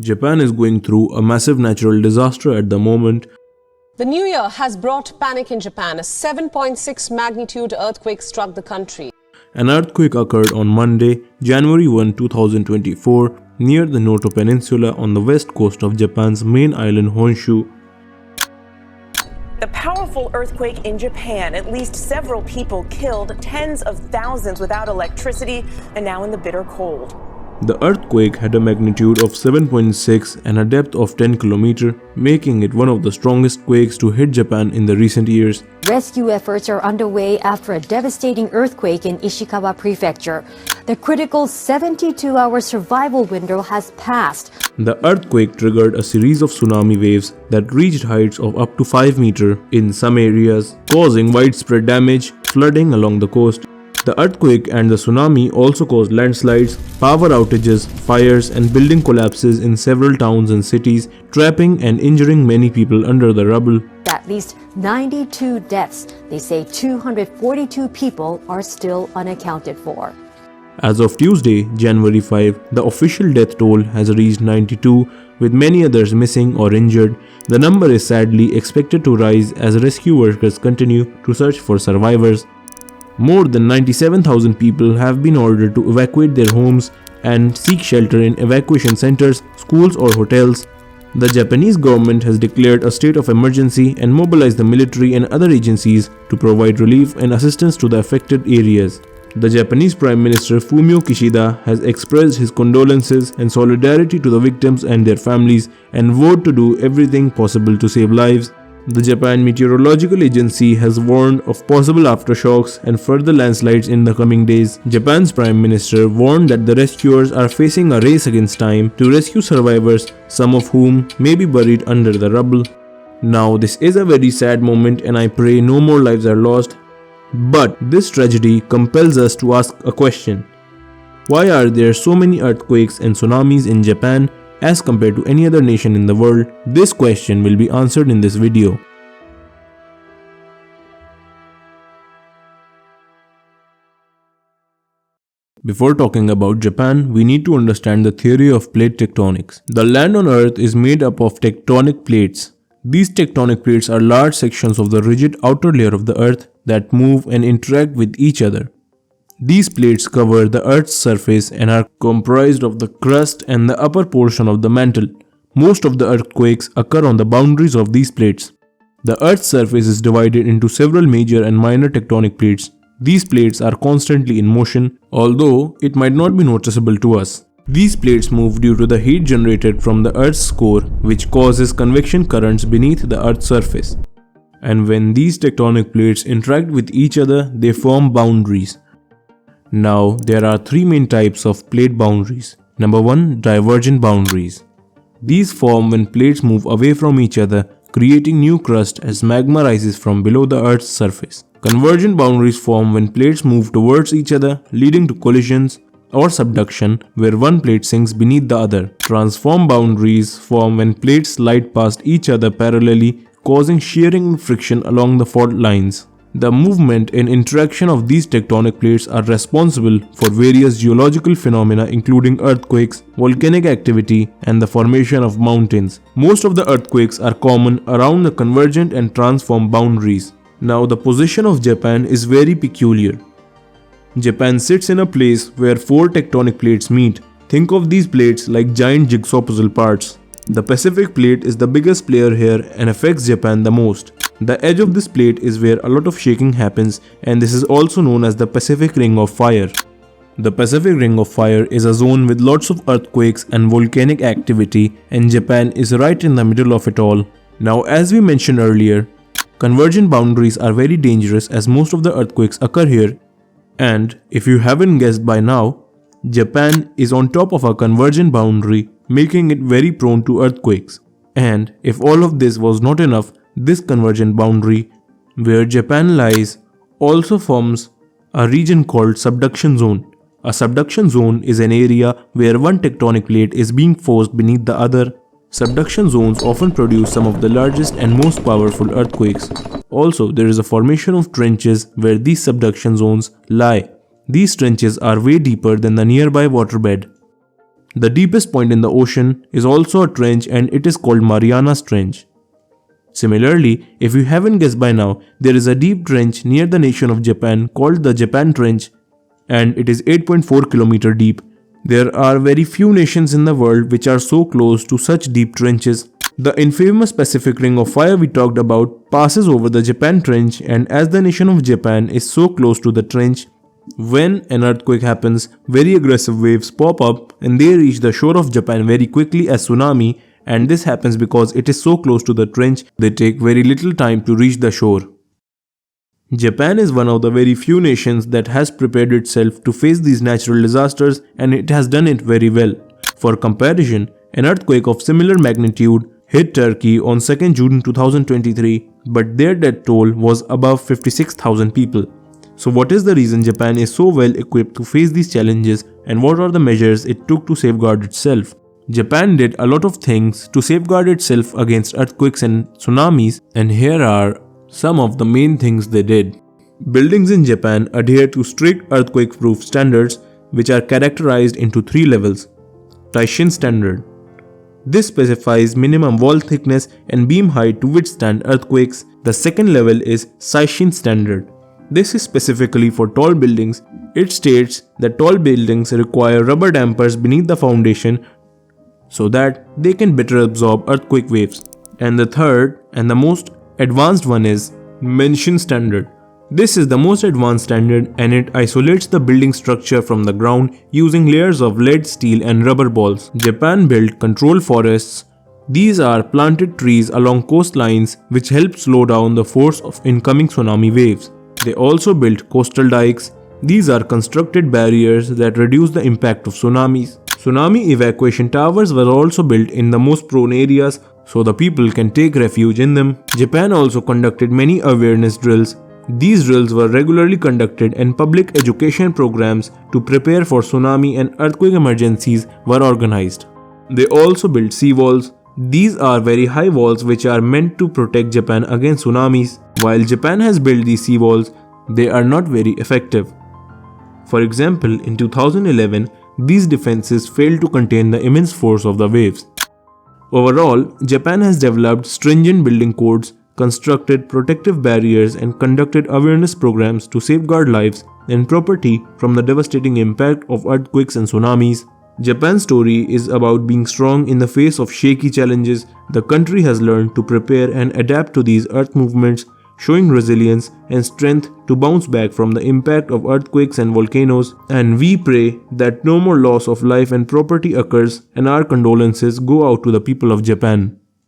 Japan is going through a massive natural disaster at the moment. The new year has brought panic in Japan. A 7.6 magnitude earthquake struck the country. An earthquake occurred on Monday, January 1, 2024, near the Noto Peninsula on the west coast of Japan's main island Honshu. The powerful earthquake in Japan, at least several people killed, tens of thousands without electricity, and now in the bitter cold. The earthquake had a magnitude of 7.6 and a depth of 10 km, making it one of the strongest quakes to hit Japan in the recent years. Rescue efforts are underway after a devastating earthquake in Ishikawa Prefecture. The critical 72-hour survival window has passed. The earthquake triggered a series of tsunami waves that reached heights of up to 5 meters in some areas, causing widespread damage, flooding along the coast. The earthquake and the tsunami also caused landslides, power outages, fires, and building collapses in several towns and cities, trapping and injuring many people under the rubble. At least 92 deaths. They say 242 people are still unaccounted for. As of Tuesday, January 5, the official death toll has reached 92, with many others missing or injured. The number is sadly expected to rise as rescue workers continue to search for survivors. More than 97,000 people have been ordered to evacuate their homes and seek shelter in evacuation centers, schools, or hotels. The Japanese government has declared a state of emergency and mobilized the military and other agencies to provide relief and assistance to the affected areas. The Japanese Prime Minister Fumio Kishida has expressed his condolences and solidarity to the victims and their families and vowed to do everything possible to save lives. The Japan Meteorological Agency has warned of possible aftershocks and further landslides in the coming days. Japan's Prime Minister warned that the rescuers are facing a race against time to rescue survivors, some of whom may be buried under the rubble. Now, this is a very sad moment and I pray no more lives are lost. But this tragedy compels us to ask a question. Why are there so many earthquakes and tsunamis in Japan as compared to any other nation in the world? This question will be answered in this video. Before talking about Japan, we need to understand the theory of plate tectonics. The land on Earth is made up of tectonic plates. These tectonic plates are large sections of the rigid outer layer of the Earth that move and interact with each other. These plates cover the Earth's surface and are comprised of the crust and the upper portion of the mantle. Most of the earthquakes occur on the boundaries of these plates. The Earth's surface is divided into several major and minor tectonic plates. These plates are constantly in motion, although it might not be noticeable to us. These plates move due to the heat generated from the Earth's core, which causes convection currents beneath the Earth's surface. And when these tectonic plates interact with each other, they form boundaries. Now, there are three main types of plate boundaries. Number 1, divergent boundaries. These form when plates move away from each other, creating new crust as magma rises from below the Earth's surface. Convergent boundaries form when plates move towards each other, leading to collisions or subduction where one plate sinks beneath the other. Transform boundaries form when plates slide past each other parallelly, causing shearing and friction along the fault lines. The movement and interaction of these tectonic plates are responsible for various geological phenomena including earthquakes, volcanic activity, and the formation of mountains. Most of the earthquakes are common around the convergent and transform boundaries. Now, the position of Japan is very peculiar. Japan sits in a place where four tectonic plates meet. Think of these plates like giant jigsaw puzzle parts. The Pacific plate is the biggest player here and affects Japan the most. The edge of this plate is where a lot of shaking happens, and this is also known as the Pacific Ring of Fire. The Pacific Ring of Fire is a zone with lots of earthquakes and volcanic activity, and Japan is right in the middle of it all. Now, as we mentioned earlier, convergent boundaries are very dangerous as most of the earthquakes occur here. And if you haven't guessed by now, Japan is on top of a convergent boundary, making it very prone to earthquakes. And if all of this was not enough, this convergent boundary, where Japan lies, also forms a region called subduction zone. A subduction zone is an area where one tectonic plate is being forced beneath the other. Subduction zones often produce some of the largest and most powerful earthquakes. Also, there is a formation of trenches where these subduction zones lie. These trenches are way deeper than the nearby waterbed. The deepest point in the ocean is also a trench and it is called Mariana's Trench. Similarly, if you haven't guessed by now, there is a deep trench near the nation of Japan called the Japan Trench and it is 8.4 km deep. There are very few nations in the world which are so close to such deep trenches. The infamous Pacific Ring of Fire we talked about passes over the Japan Trench, and as the nation of Japan is so close to the trench, when an earthquake happens, very aggressive waves pop up and they reach the shore of Japan very quickly as tsunami, and this happens because it is so close to the trench, they take very little time to reach the shore. Japan is one of the very few nations that has prepared itself to face these natural disasters, and it has done it very well. For comparison, an earthquake of similar magnitude hit Turkey on 2nd June 2023, but their death toll was above 56,000 people. So what is the reason Japan is so well equipped to face these challenges, and what are the measures it took to safeguard itself? Japan did a lot of things to safeguard itself against earthquakes and tsunamis, and here are some of the main things they did. Buildings in Japan adhere to strict earthquake-proof standards which are characterized into 3 levels. Taishin standard. This specifies minimum wall thickness and beam height to withstand earthquakes. The second level is Seismic standard. This is specifically for tall buildings. It states that tall buildings require rubber dampers beneath the foundation so that they can better absorb earthquake waves. And the third and the most advanced one is Mention standard. This is the most advanced standard and it isolates the building structure from the ground using layers of lead, steel and rubber balls. Japan built control forests. These are planted trees along coastlines which help slow down the force of incoming tsunami waves. They also built coastal dikes. These are constructed barriers that reduce the impact of tsunamis. Tsunami evacuation towers were also built in the most prone areas so the people can take refuge in them. Japan also conducted many awareness drills. These drills were regularly conducted and public education programs to prepare for tsunami and earthquake emergencies were organized. They also built sea walls. These are very high walls which are meant to protect Japan against tsunamis. While Japan has built these sea walls, they are not very effective. For example, in 2011, these defenses failed to contain the immense force of the waves. Overall, Japan has developed stringent building codes, constructed protective barriers and conducted awareness programs to safeguard lives and property from the devastating impact of earthquakes and tsunamis. Japan's story is about being strong in the face of shaky challenges. The country has learned to prepare and adapt to these earth movements, showing resilience and strength to bounce back from the impact of earthquakes and volcanoes. And we pray that no more loss of life and property occurs, and our condolences go out to the people of Japan.